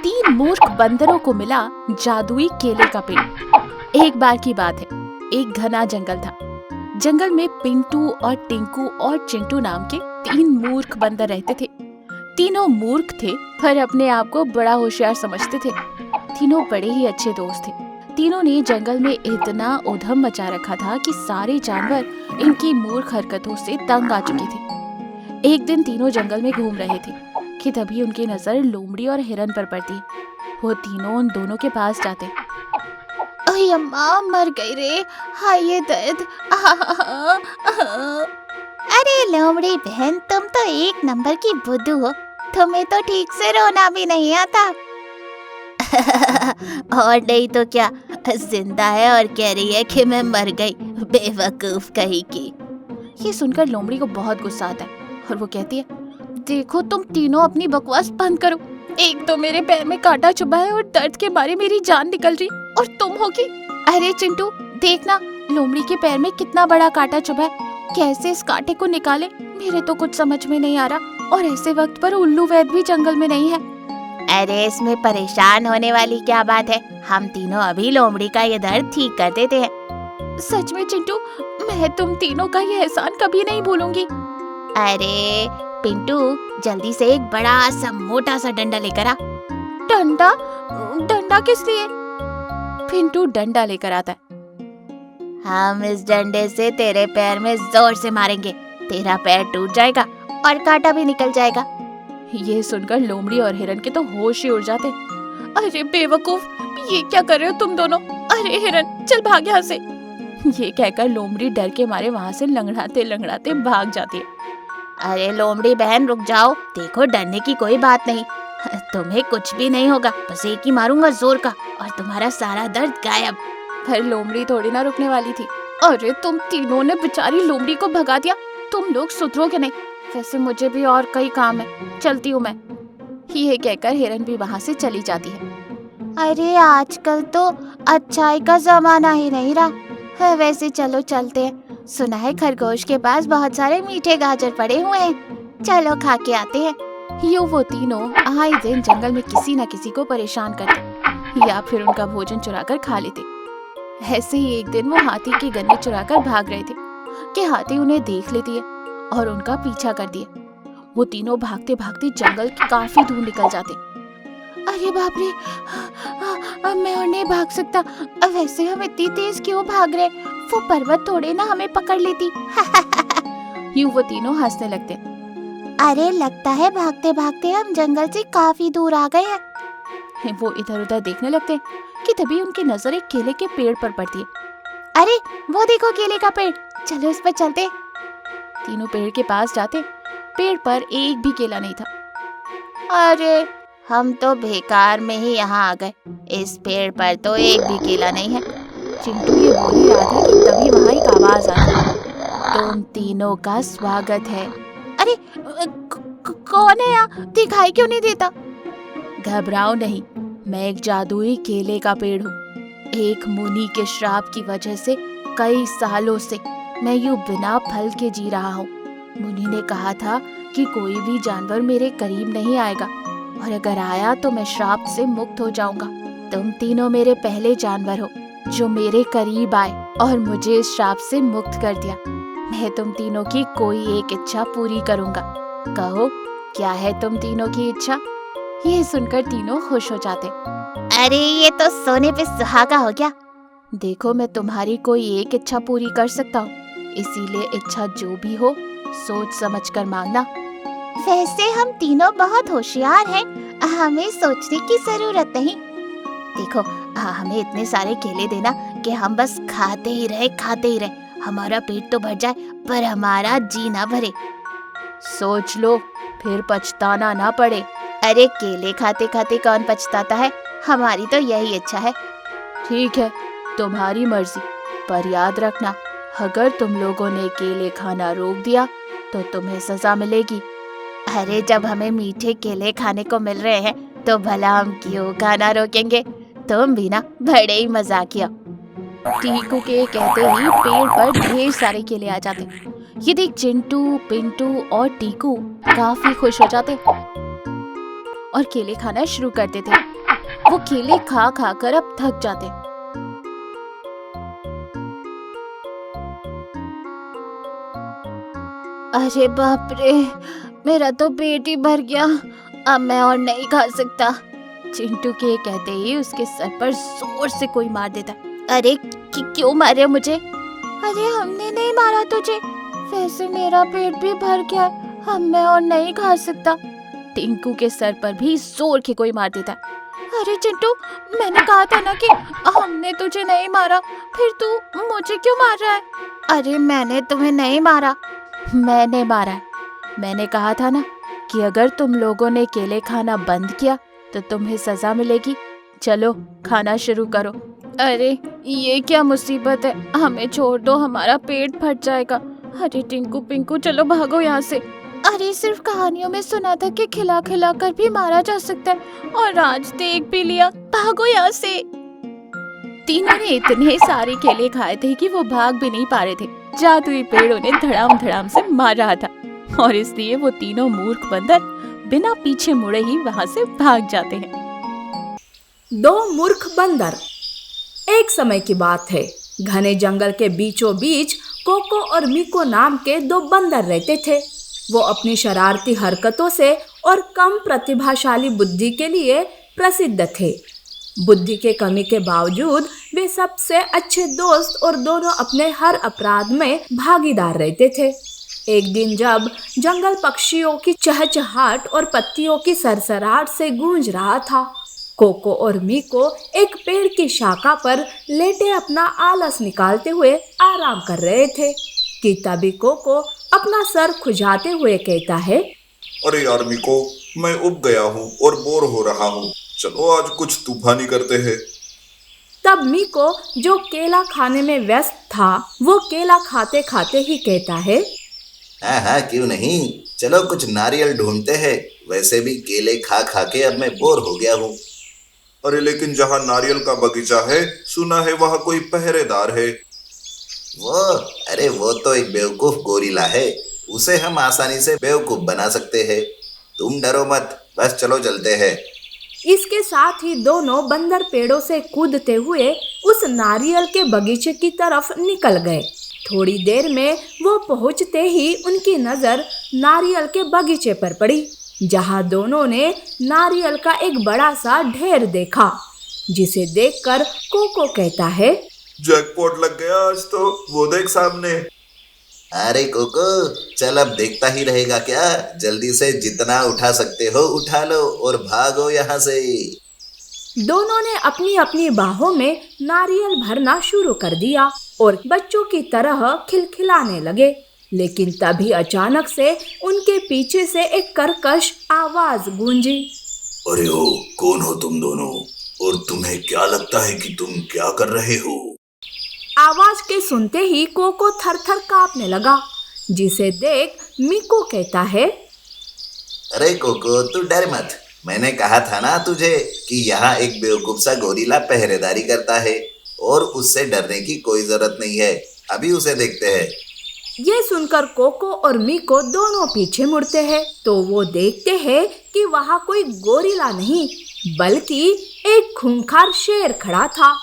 3 मूर्ख बंदरों को मिला जादुई केले का पेड़। एक बार की बात है, एक घना जंगल था। जंगल में पिंटू और टिंकू और चिंटू नाम के 3 मूर्ख बंदर रहते थे। तीनों मूर्ख थे पर अपने आप को बड़ा होशियार समझते थे। तीनों बड़े ही अच्छे दोस्त थे। तीनों ने जंगल में इतना उधम मचा रखा था कि सारे जानवर इनकी मूर्ख हरकतों से तंग आ चुके थे। एक दिन तीनों जंगल में घूम रहे थे कि तभी उनकी नजर लोमड़ी और हिरन पर पड़ती। वो तीनों उन दोनों के पास जाते। अरे अम्मा, मर गई रे, हाय ये दर्द। अरे लोमड़ी बहन, तुम तो एक नंबर की बुद्धू हो, तुम्हें तो ठीक से रोना भी नहीं आता। और नहीं तो क्या, जिंदा है और कह रही है कि मैं मर गई, बेवकूफ कहीं की। ये सुनकर लोमड़ी को बहुत गुस्सा आता है और वो कहती है, देखो तुम तीनों अपनी बकवास बंद करो। एक तो मेरे पैर में कांटा चुभा है और दर्द के मारे मेरी जान निकल रही, और तुम होगी। अरे चिंटू देखना, लोमड़ी के पैर में कितना बड़ा कांटा चुभा है, कैसे इस कांटे को निकाले मेरे तो कुछ समझ में नहीं आ रहा। और ऐसे वक्त पर उल्लू वैद भी जंगल में नहीं है। अरे इसमें परेशान होने वाली क्या बात है, हम तीनों अभी लोमड़ी का ये दर्द ठीक कर देते हैं। सच में चिंटू, मैं तुम तीनों का ये एहसान कभी नहीं भूलूंगी। अरे पिंटू, जल्दी से एक बड़ा सा मोटा सा डंडा लेकर आ। डंडा? डंडा किस लिए? पिंटू डंडा लेकर आता है। हम इस डंडे से तेरे पैर में जोर से मारेंगे, तेरा पैर टूट जाएगा और कांटा भी निकल जाएगा। ये सुनकर लोमड़ी और हिरन के तो होश ही उड़ जाते। अरे बेवकूफ, ये क्या कर रहे हो तुम दोनों? अरे हिरन, चल भाग यहाँ से। ये कहकर लोमड़ी डर के मारे वहाँ से लंगड़ाते लंगड़ाते भाग जाती है। अरे लोमड़ी बहन रुक जाओ, देखो डरने की कोई बात नहीं, तुम्हें कुछ भी नहीं होगा, बस एक ही मारूंगा जोर का और तुम्हारा सारा दर्द गायब। पर लोमड़ी थोड़ी ना रुकने वाली थी। अरे तुम तीनों ने बेचारी लोमड़ी को भगा दिया, तुम लोग सुधरोगे नहीं। वैसे मुझे भी और कई काम है, चलती हूँ मैं। ये कहकर हिरन भी वहाँ से चली जाती है। अरे आजकल तो अच्छाई का जमाना ही नहीं रहा। वैसे चलो चलते हैं, सुना है खरगोश के पास बहुत सारे मीठे गाजर पड़े हुए हैं, चलो खा के आते हैं। यूं वो तीनों आए दिन जंगल में किसी न किसी को परेशान करते या फिर उनका भोजन चुराकर खा लेते। ऐसे ही एक दिन वो हाथी के गन्ने चुराकर भाग रहे थे कि हाथी उन्हें देख लेती है और उनका पीछा कर दिया। वो तीनों भागते भागते जंगल की काफी दूर निकल जाते। अरे बाप रे, अब मैं और नहीं भाग सकता। वैसे हम इतनी तेज क्यों भाग रहे? वो पर्वत थोड़े ना हमें पकड़ लेती। यूं वो तीनों हंसने लगते। अरे लगता है भागते भागते हम जंगल से काफी दूर आ गए हैं। वो इधर उधर देखने लगते कि तभी उनकी नजर एक केले के पेड़ पर पड़ती है। अरे वो देखो केले का पेड़, चलो उस पर चलते। तीनों पेड़ के पास जाते, पेड़ पर एक भी केला नहीं था। अरे हम तो बेकार में ही यहाँ आ गए, इस पेड़ पर तो एक भी केला नहीं है। चिंटू ये बोल ही रहा था कि तभी वहाँ एक आवाज आई, तुम तीनों का स्वागत है। अरे कौन है यहाँ, दिखाई क्यों नहीं देता? घबराओ नहीं, मैं एक जादुई केले का पेड़ हूँ। एक मुनि के श्राप की वजह से कई सालों से मैं यूं बिना फल के जी रहा हूँ। मुनि ने कहा था कि कोई भी जानवर मेरे करीब नहीं आएगा, और अगर आया तो मैं श्राप से मुक्त हो जाऊंगा। तुम तीनों मेरे पहले जानवर हो जो मेरे करीब आए और मुझे इस श्राप से मुक्त कर दिया। मैं तुम तीनों की कोई एक इच्छा पूरी करूंगा, कहो क्या है तुम तीनों की इच्छा? ये सुनकर तीनों खुश हो जाते। अरे ये तो सोने पे सुहागा हो गया। देखो मैं तुम्हारी कोई एक इच्छा पूरी कर सकता हूँ, इसीलिए इच्छा जो भी हो सोच समझ कर मांगना। वैसे हम तीनों बहुत होशियार हैं, हमें सोचने की जरूरत नहीं। देखो हमें इतने सारे केले देना कि हम बस खाते ही रहे, हमारा पेट तो भर जाए पर हमारा जी ना भरे। सोच लो, फिर पछताना ना पड़े। अरे केले खाते खाते कौन पछताता है, हमारी तो यही इच्छा है। ठीक है, तुम्हारी मर्जी, पर याद रखना अगर तुम लोगों ने केले खाना रोक दिया तो तुम्हें सजा मिलेगी। अरे जब हमें मीठे केले खाने को मिल रहे हैं तो भला हम क्यों खाना रोकेंगे? तुम भी ना बड़े ही मजाकिया। टीकू के कहते ही पेड़ पर ढेर सारे केले आ जाते। ये देख चिंटू, पिंटू और टीकू काफी खुश हो जाते और केले खाना शुरू करते थे। वो केले खा खा कर अब थक जाते। अरे बाप रे, मेरा तो पेट ही भर गया, अब मैं और नहीं खा सकता। चिंटू के कहते ही उसके सर पर जोर से कोई मार देता। अरे क्यों मारे मुझे? अरे हमने नहीं मारा तुझे, वैसे मेरा पेट भी भर गया, अब मैं और नहीं खा सकता। टिंकू के सर पर भी जोर के कोई मार देता। अरे चिंटू, मैंने कहा था ना कि हमने तुझे नहीं मारा, फिर तू मुझे क्यों मार रहा है? अरे मैंने तुम्हें नहीं मारा। मैंने मारा है। मैंने कहा था ना कि अगर तुम लोगों ने केले खाना बंद किया तो तुम्हें सजा मिलेगी। चलो खाना शुरू करो। अरे ये क्या मुसीबत है, हमें छोड़ दो, हमारा पेट फट जाएगा। अरे टिंकू पिंकू चलो भागो यहाँ से। अरे सिर्फ कहानियों में सुना था कि खिला खिला कर भी मारा जा सकता है, और आज देख भी लिया। भागो यहाँ से। तीनों ने इतने सारे केले खाए थे कि वो भाग भी नहीं पा रहे थे। जादुई पेड़ उन्हें धड़ाम धड़ाम से मार रहा था और इसलिए वो तीनों मूर्ख बंदर बिना पीछे मुड़े ही वहां से भाग जाते हैं। दो मूर्ख बंदर। एक समय की बात है, घने जंगल के बीचों बीच कोको और मीको नाम के दो बंदर रहते थे। वो अपनी शरारती हरकतों से और कम प्रतिभाशाली बुद्धि के लिए प्रसिद्ध थे। बुद्धि के कमी के बावजूद वे सबसे अच्छे दोस्त और दोनों अपने हर अपराध में भागीदार रहते थे। एक दिन जब जंगल पक्षियों की चहचहाट और पत्तियों की सरसराहट से गूंज रहा था, कोको और मीको एक पेड़ की शाखा पर लेटे अपना आलस निकालते हुए आराम कर रहे थे कि तभी कोको अपना सर खुजाते हुए कहता है, अरे यार मीको, मैं उब गया हूँ और बोर हो रहा हूँ, चलो आज कुछ तूफानी करते हैं। तब मीको जो केला खाने में व्यस्त था, वो केला खाते खाते ही कहता है, हाँ हाँ क्यों नहीं, चलो कुछ नारियल ढूंढते हैं, वैसे भी केले खा खा के अब मैं बोर हो गया हूँ। अरे लेकिन जहाँ नारियल का बगीचा है, सुना है वहाँ कोई पहरेदार है। वो तो एक बेवकूफ गोरिल्ला है, उसे हम आसानी से बेवकूफ बना सकते हैं। तुम डरो मत, बस चलो चलते हैं। इसके साथ ही दोनों बंदर पेड़ों से कूदते हुए उस नारियल के बगीचे की तरफ निकल गए। थोड़ी देर में वो पहुंचते ही उनकी नजर नारियल के बगीचे पर पड़ी, जहां दोनों ने नारियल का एक बड़ा सा ढेर देखा, जिसे देखकर कोको कहता है, जैकपॉट लग गया आज तो, वो देख सामने। अरे कोको, चल अब देखता ही रहेगा क्या, जल्दी से जितना उठा सकते हो उठा लो और भागो यहाँ से। दोनों ने अपनी अपनी बाहों में नारियल भरना शुरू कर दिया और बच्चों की तरह खिलखिलाने लगे। लेकिन तभी अचानक से उनके पीछे से एक कर्कश आवाज गूंजी, अरे ओ, कौन हो तुम दोनों, और तुम्हें क्या लगता है कि तुम क्या कर रहे हो? आवाज के सुनते ही कोको थर-थर कांपने लगा, जिसे देख मीको कहता है, अरे कोको तू डर मत, मैंने कहा था ना तुझे कि यहाँ एक बेवकूफ सा गोरिल्ला पहरेदारी करता है और उससे डरने की कोई जरूरत नहीं है, अभी उसे देखते हैं। ये सुनकर कोको और मीको दोनों पीछे मुड़ते हैं तो वो देखते हैं कि वहाँ कोई गोरिल्ला नहीं बल्कि एक खूंखार शेर खड़ा था,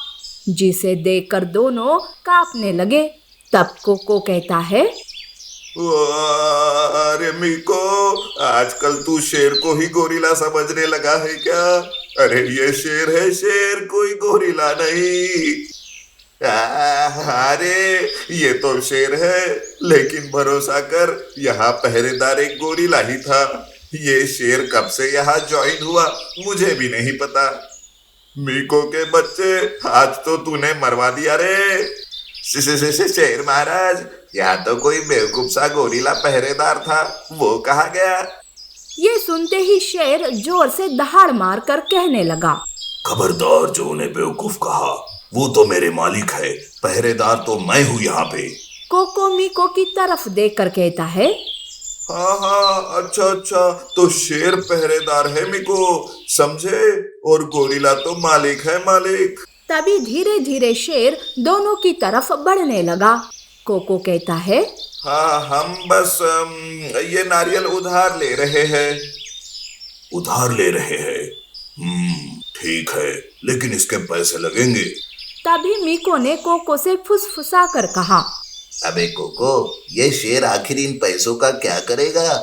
जिसे देखकर दोनों कांपने लगे। तब कोको कहता है, अरे मीको, आजकल तू शेर को ही गोरिल्ला समझने लगा है क्या? अरे ये शेर है, शेर कोई गोरिल्ला नहीं। अरे ये तो शेर है, लेकिन भरोसा कर यहाँ पहरेदार एक गोरिल्ला ही था। ये शेर कब से यहाँ ज्वाइन हुआ मुझे भी नहीं पता। मीको के बच्चे, आज तो तूने मरवा दिया रे। शेर महाराज, यहाँ तो कोई बेवकूफ सा गोरिल्ला पहरेदार था, वो कहाँ गया? ये सुनते ही शेर जोर से दहाड़ मारकर कहने लगा, खबरदार जो उन्हें बेवकूफ कहा, वो तो मेरे मालिक है, पहरेदार तो मैं हूँ यहाँ पे। कोको मीको की तरफ देखकर कहता है, हाँ, अच्छा, तो शेर पहरेदार है मीको, समझे, और गोरिल्ला तो मालिक है, मालिक। तभी धीरे धीरे शेर दोनों की तरफ बढ़ने लगा। कोको कहता है, हाँ, हम बस ये नारियल उधार ले रहे हैं। उधार ले रहे हैं। ठीक है, लेकिन इसके पैसे लगेंगे। तभी मीको ने कोको से फुसफुसा कर कहा। अबे कोको, ये शेर आखिर इन पैसों का क्या करेगा?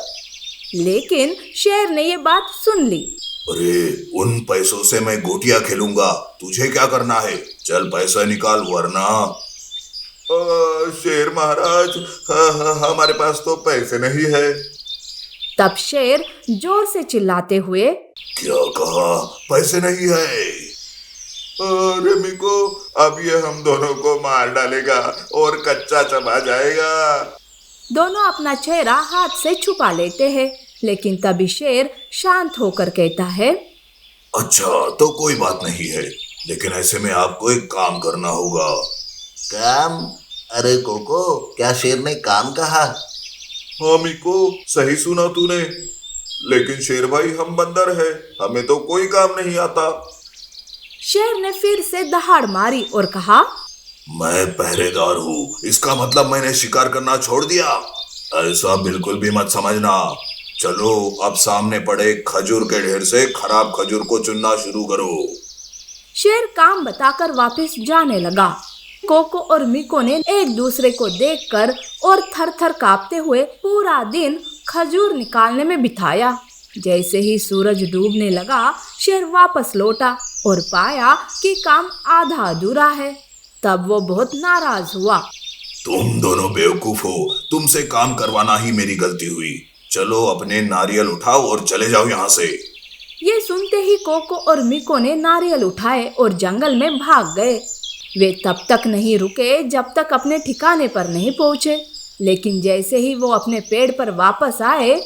लेकिन शेर ने ये बात सुन ली। अरे, उन पैसों से मैं गोटियां खेलूंगा, तुझे क्या करना है? चल पैसा निकाल, वरना। शेर महाराज, हमारे पास तो पैसे नहीं है। तब शेर जोर से चिल्लाते हुए, क्या कहा? पैसे नहीं है? अरे मिको, अब ये हम दोनों को मार डालेगा और कच्चा चबा जाएगा। दोनों अपना चेहरा हाथ से छुपा लेते हैं, लेकिन तभी शेर शांत होकर कहता है, अच्छा, तो कोई बात नहीं है, लेकिन ऐसे में आपको एक काम करना होगा। काम? अरे कोको, क्या शेर ने काम कहा? हाँ मिको, सही सुना तूने, लेकिन शेर भाई हम बंदर है, हमें तो कोई काम नहीं आता। शेर ने फिर से दहाड़ मारी और कहा, मैं पहरेदार हूँ, इसका मतलब मैंने शिकार करना छोड़ दिया? ऐसा बिल्कुल भी मत समझना। चलो, अब सामने पड़े खजूर के ढेर से खराब खजूर को चुनना शुरू करो। शेर काम बताकर वापस जाने लगा। कोको और मिको ने एक दूसरे को देखकर और थर-थर कांपते हुए पूरा दिन खजूर निकालने में बिताया। जैसे ही सूरज डूबने लगा, शेर वापस लौटा और पाया कि काम आधा अधूरा है। तब वो बहुत नाराज हुआ। तुम दोनों बेवकूफ हो, तुमसे काम करवाना ही मेरी गलती हुई। चलो, अपने नारियल उठाओ और चले जाओ यहाँ से। ये सुनते ही कोको और मिको ने नारियल उठाए और जंगल में भाग गए। वे तब तक नहीं रुके जब तक अपने ठिकाने पर नहीं पहुँचे, लेकिन जैसे ही वो अपने पेड़ पर वापस आए,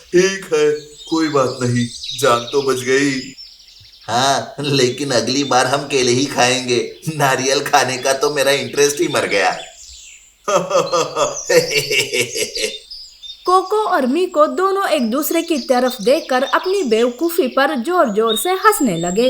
ठीक है, कोई बात नहीं, जान तो बच गई। हाँ, लेकिन अगली बार हम केले ही खाएंगे। नारियल खाने का तो मेरा इंटरेस्ट ही मर गया। कोको और मिको दोनों एक दूसरे की तरफ देखकर अपनी बेवकूफी पर जोर जोर से हंसने लगे।